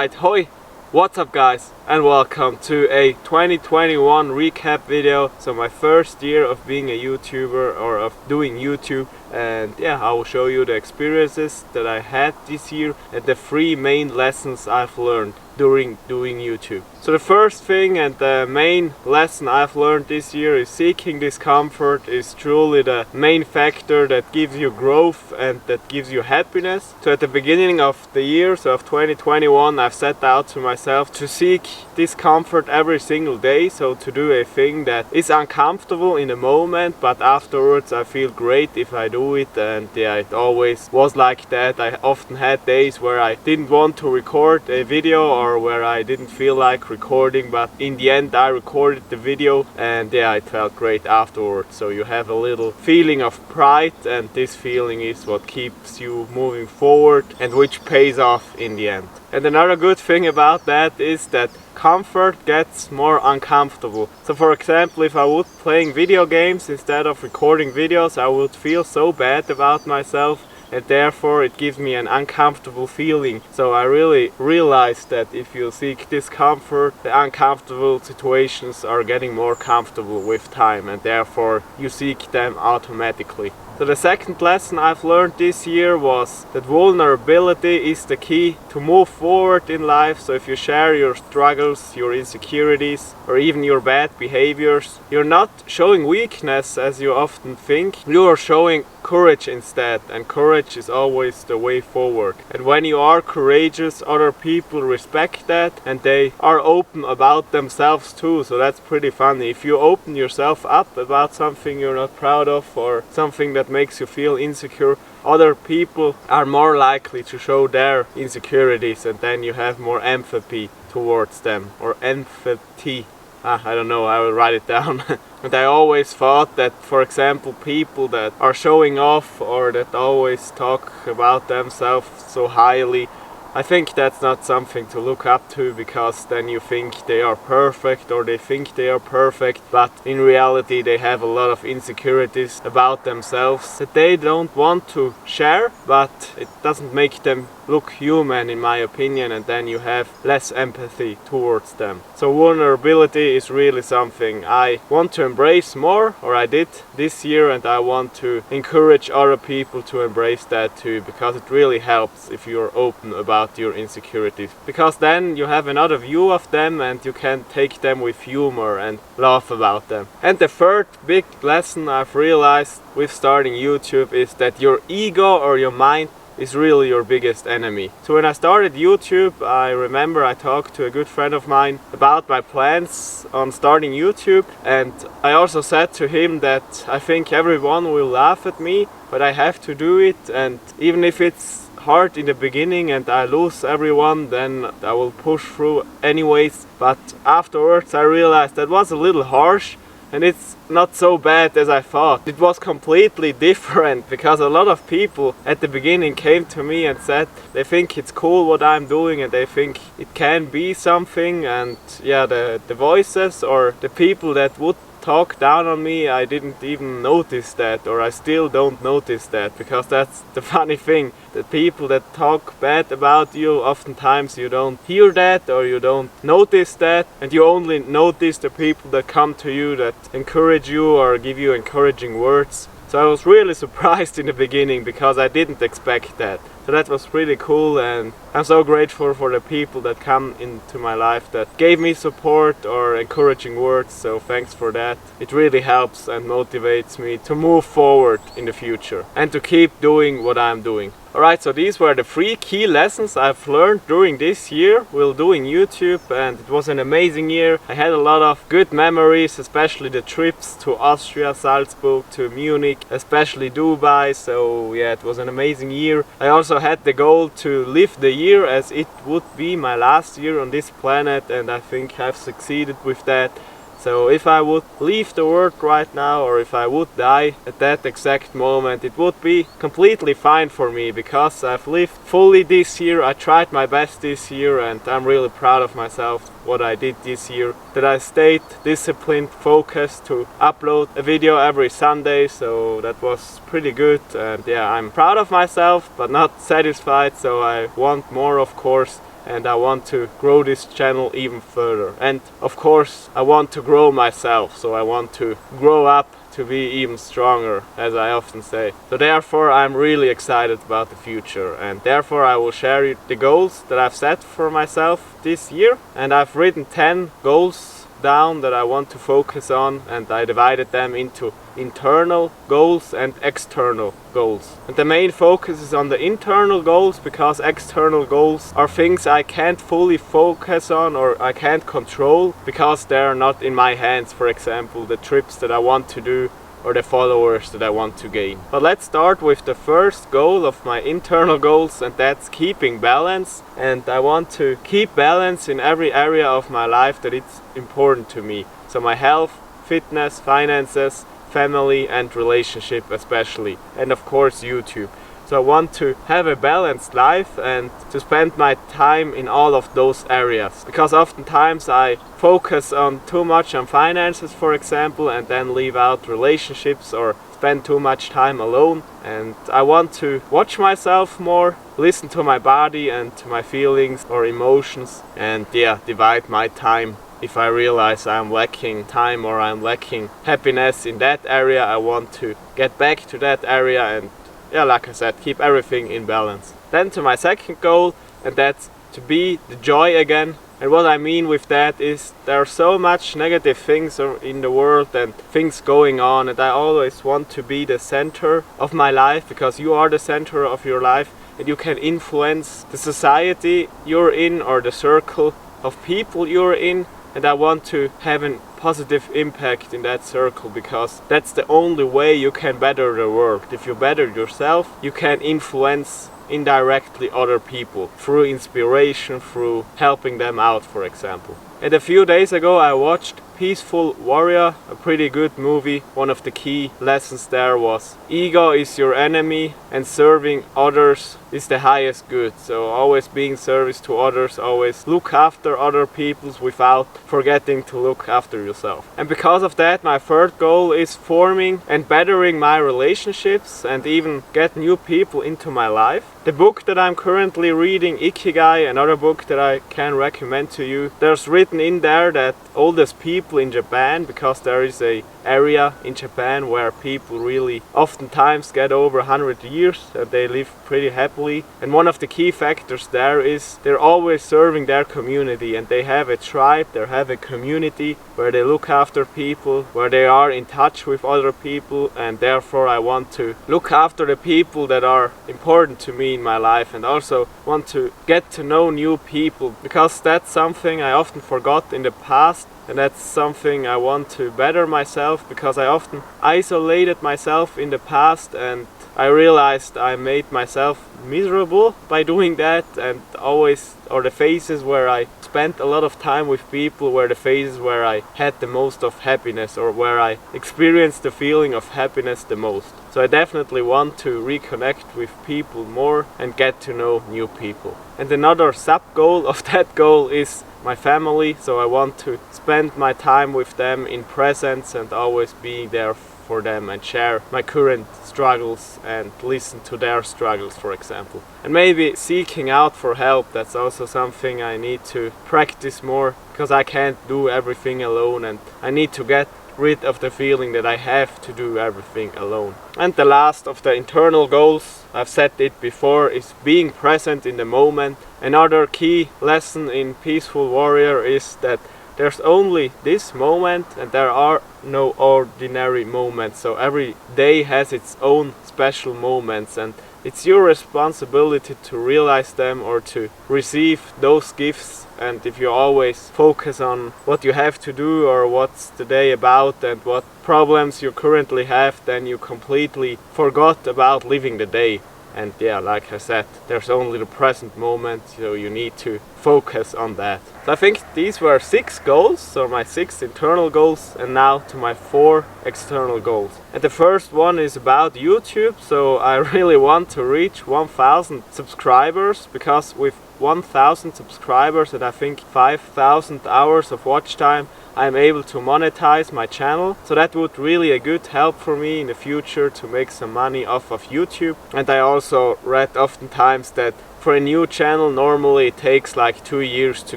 Alright, hoi! What's up guys, and welcome to a 2021 recap video. So my first year of being a YouTuber, or of doing YouTube, and yeah, I will show you the experiences that I had this year and the 3 main lessons I've learned during doing YouTube. So the first thing and the main lesson I've learned this year is seeking discomfort is truly the main factor that gives you growth and that gives you happiness. So at the beginning of the year, so of 2021, I've set out to myself to seek discomfort every single day, so to do a thing that is uncomfortable in the moment, but afterwards I feel great if I do it. And yeah, it always was like that. I often had days where I didn't want to record a video or where I didn't feel like recording, but in the end I recorded the video and yeah, it felt great afterwards. So you have a little feeling of pride, and this feeling is what keeps you moving forward and which pays off in the end. And another good thing about that is that comfort gets more uncomfortable. So for example, if I would playing video games instead of recording videos, I would feel so bad about myself, and therefore it gives me an uncomfortable feeling. So I really realized that if you seek discomfort, the uncomfortable situations are getting more comfortable with time, and therefore you seek them automatically. So the second lesson I've learned this year was that vulnerability is the key to move forward in life. So if you share your struggles, your insecurities, or even your bad behaviors, you're not showing weakness as you often think, you are showing courage instead, and courage is always the way forward. And when you are courageous, other people respect that and they are open about themselves too. So that's pretty funny. If you open yourself up about something you're not proud of or something that makes you feel insecure, other people are more likely to show their insecurities, and then you have more empathy towards them, or empathy. I don't know, I will write it down. And I always thought that, for example, people that are showing off or that always talk about themselves so highly, I think that's not something to look up to, because then you think they are perfect or they think they are perfect, but in reality they have a lot of insecurities about themselves that they don't want to share, but it doesn't make them look human in my opinion, and then you have less empathy towards them. So vulnerability is really something I want to embrace more, or I did this year, and I want to encourage other people to embrace that too, because it really helps if you're open about your insecurities, because then you have another view of them and you can take them with humor and laugh about them. And the third big lesson I've realized with starting YouTube is that your ego or your mind is really your biggest enemy. So when I started YouTube, I remember I talked to a good friend of mine about my plans on starting YouTube, and I also said to him that I think everyone will laugh at me, but I have to do it, and even if it's hard in the beginning and I lose everyone, then I will push through anyways. But afterwards I realized that was a little harsh, and it's not so bad as I thought. It was completely different, because a lot of people at the beginning came to me and said they think it's cool what I'm doing and they think it can be something. And yeah, the voices or the people that would talk down on me, I didn't even notice that, or I still don't notice that, because that's the funny thing. The people that talk bad about you, oftentimes you don't hear that or you don't notice that, and you only notice the people that come to you, that encourage you or give you encouraging words. So I was really surprised in the beginning, because I didn't expect that. So that was really cool, and I'm so grateful for the people that come into my life that gave me support or encouraging words, so thanks for that. It really helps and motivates me to move forward in the future and to keep doing what I'm doing. Alright, so these were the 3 key lessons I've learned during this year while doing YouTube, and it was an amazing year. I had a lot of good memories, especially the trips to Austria, Salzburg, to Munich, especially Dubai. So yeah, it was an amazing year. I also had the goal to live the year as it would be my last year on this planet, and I think I've succeeded with that. So if I would leave the world right now, or if I would die at that exact moment, it would be completely fine for me, because I've lived fully this year. I tried my best this year, and I'm really proud of myself what I did this year. That I stayed disciplined, focused to upload a video every Sunday, so that was pretty good. And yeah, I'm proud of myself but not satisfied, so I want more, of course. and I want to grow this channel even further. And of course I want to grow myself, so I want to grow up to be even stronger, as I often say. So therefore I'm really excited about the future, and therefore I will share the goals that I've set for myself this year. And I've written 10 goals down that I want to focus on, and I divided them into internal goals and external goals. And the main focus is on the internal goals, because external goals are things I can't fully focus on or I can't control because they're not in my hands. For example, the trips that I want to do or the followers that I want to gain. But let's start with the first goal of my internal goals, and that's keeping balance. And I want to keep balance in every area of my life that it's important to me. So my health, fitness, finances, family and relationship especially, and of course YouTube. So I want to have a balanced life and to spend my time in all of those areas, because oftentimes I focus on too much on finances, for example, and then leave out relationships or spend too much time alone. And I want to watch myself more, listen to my body and to my feelings or emotions, and divide my time. If I realize I'm lacking time or I'm lacking happiness in that area, I want to get back to that area and like I said, keep everything in balance. Then to my second goal, and that's to be the joy again. And what I mean with that is there are so much negative things in the world and things going on, and I always want to be the center of my life, because you are the center of your life and you can influence the society you're in or the circle of people you're in. And I want to have a positive impact in that circle, because that's the only way you can better the world. If you better yourself, you can influence indirectly other people through inspiration, through helping them out, for example. And a few days ago I watched Peaceful Warrior, a pretty good movie. One of the key lessons there was ego is your enemy and serving others is the highest good. So always being service to others, always look after other people without forgetting to look after yourself. And because of that, my third goal is forming and bettering my relationships and even get new people into my life. The book that I'm currently reading, Ikigai, another book that I can recommend to you, there's written in there that oldest people in Japan, because there is a area in Japan where people really oftentimes get over 100 years and they live pretty happily, and one of the key factors there is they're always serving their community, and they have a tribe, they have a community where they look after people, where they are in touch with other people. And therefore I want to look after the people that are important to me in my life, and also want to get to know new people, because that's something I often forgot in the past. And that's something I want to better myself, because I often isolated myself in the past and I realized I made myself miserable by doing that. And always, or the phases where I spent a lot of time with people were the phases where I had the most of happiness, or where I experienced the feeling of happiness the most. So I definitely want to reconnect with people more and get to know new people. And another sub goal of that goal is my family. So I want to spend my time with them in presence and always be there for them and share my current struggles and listen to their struggles, for example. And maybe seeking out for help, that's also something I need to practice more, because I can't do everything alone and I need to get rid of the feeling that I have to do everything alone. And the last of the internal goals, I've said it before, is being present in the moment. Another key lesson in Peaceful Warrior is that there's only this moment and there are no ordinary moments. So every day has its own special moments, and it's your responsibility to realize them or to receive those gifts. And if you always focus on what you have to do or what's the day about and what problems you currently have, then you completely forgot about living the day. And like I said, there's only the present moment, so you need to focus on that. So I think these were 6 goals, so my 6 internal goals, and now to my 4 external goals. And the first one is about YouTube. So I really want to reach 1000 subscribers, because with 1000 subscribers and I think 5000 hours of watch time, I'm able to monetize my channel. So that would really a good help for me in the future to make some money off of YouTube. And I also read oftentimes that for a new channel, normally it takes like 2 years to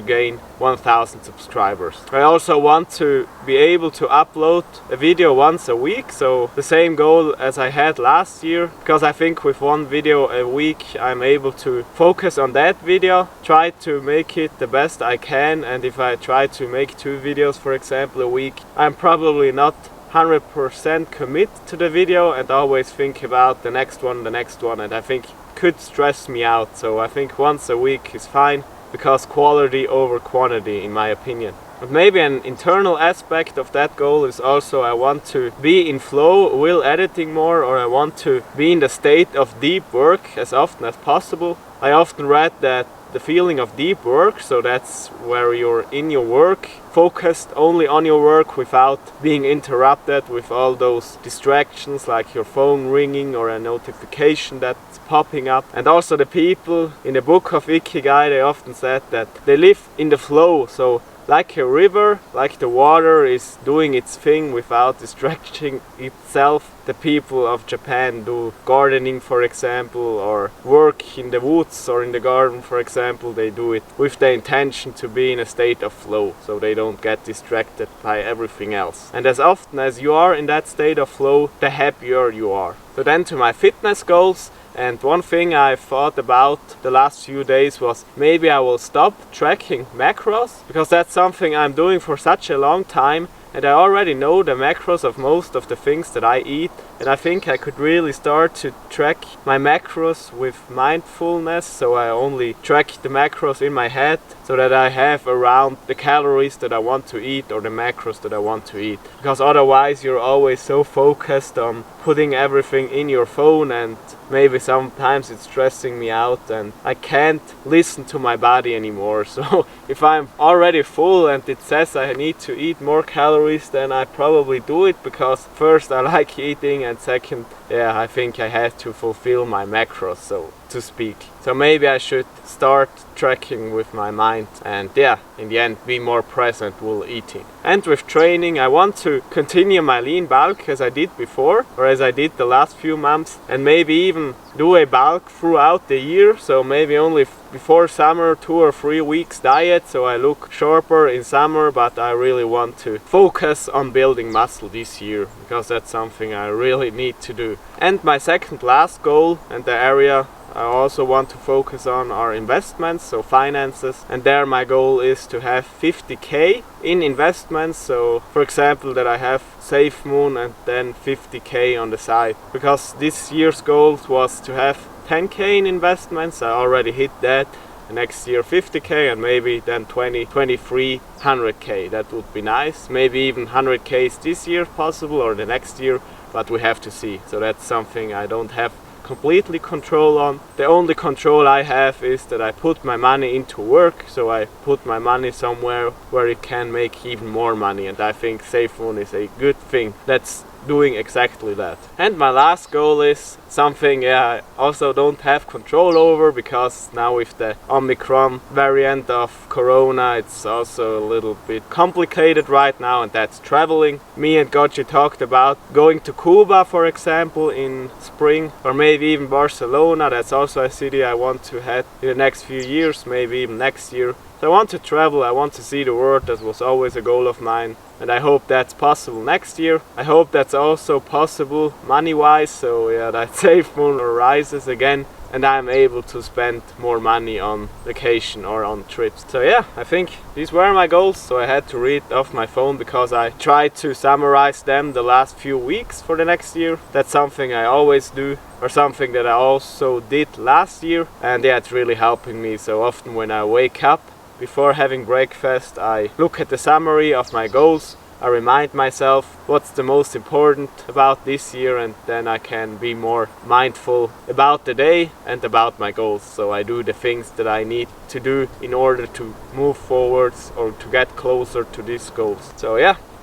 gain 1000 subscribers. I also want to be able to upload a video once a week, so the same goal as I had last year, because I think with one video a week I'm able to focus on that video, try to make it the best I can, and if I try to make 2 videos for example a week, I'm probably not 100% commit to the video and always think about the next one, and I think could stress me out. So I think once a week is fine, because quality over quantity in my opinion. But maybe an internal aspect of that goal is also I want to be in flow while editing more, or I want to be in the state of deep work as often as possible. I often read that the feeling of deep work, so that's where you're in your work, focused only on your work without being interrupted with all those distractions like your phone ringing or a notification that's popping up. And also the people in the book of Ikigai, they often said that they live in the flow, so like a river, like the water is doing its thing without distracting itself. The people of Japan do gardening for example, or work in the woods or in the garden for example, they do it with the intention to be in a state of flow, so they don't get distracted by everything else. And as often as you are in that state of flow, the happier you are. So then to my fitness goals. And one thing I thought about the last few days was maybe I will stop tracking macros, because that's something I'm doing for such a long time and I already know the macros of most of the things that I eat, and I think I could really start to track my macros with mindfulness, so I only track the macros in my head so that I have around the calories that I want to eat or the macros that I want to eat, because otherwise you're always so focused on putting everything in your phone, and maybe sometimes it's stressing me out and I can't listen to my body anymore. So if I'm already full and it says I need to eat more calories, then I probably do it, because first I like eating and second, I think I have to fulfill my macros, so to speak. So maybe I should start tracking with my mind and in the end be more present while eating. And with training, I want to continue my lean bulk as I did before, or as I did the last few months, and maybe even do a bulk throughout the year, so maybe only before summer 2 or 3 weeks diet, so I look sharper in summer, but I really want to focus on building muscle this year, because that's something I really need to do. And my second last goal, and the area I also want to focus on, are investments, so finances, and there my goal is to have 50k in investments, so for example that I have SafeMoon and then 50k on the side, because this year's goal was to have 10k in investments. I already hit that. Next year 50k, and maybe then 2023 100k. That would be nice. Maybe even 100k is this year possible, or the next year, but we have to see. So that's something I don't have completely control on. The only control I have is that I put my money into work, so I put my money somewhere where it can make even more money, and I think SafeMoon is a good thing that's doing exactly that. And my last goal is something I also don't have control over, because now with the Omicron variant of Corona it's also a little bit complicated right now, and that's traveling. Me and Gotchi talked about going to Cuba for example in spring, or maybe even Barcelona. That's also a city I want to head in the next few years, maybe even next year. So I want to travel, I want to see the world. That was always a goal of mine, and I hope that's possible next year. I hope that's also possible money-wise, so that SafeMoon rises again and I'm able to spend more money on vacation or on trips. So I think these were my goals, so I had to read off my phone because I tried to summarize them the last few weeks for the next year. That's something I always do, or something that I also did last year, and it's really helping me. So often when I wake up before having breakfast, I look at the summary of my goals. I remind myself what's the most important about this year, and then I can be more mindful about the day and about my goals. So I do the things that I need to do in order to move forwards or to get closer to these goals. So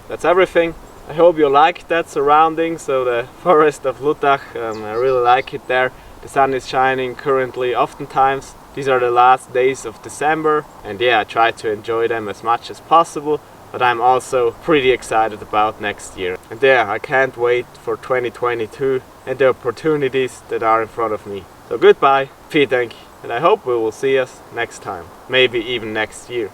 that's everything. I hope you liked that surrounding, so the forest of Lutach, I really like it there. The sun is shining currently oftentimes. These are the last days of December, and I try to enjoy them as much as possible, but I'm also pretty excited about next year. And I can't wait for 2022 and the opportunities that are in front of me. So goodbye, vielen Dank. and I hope we will see us next time, maybe even next year.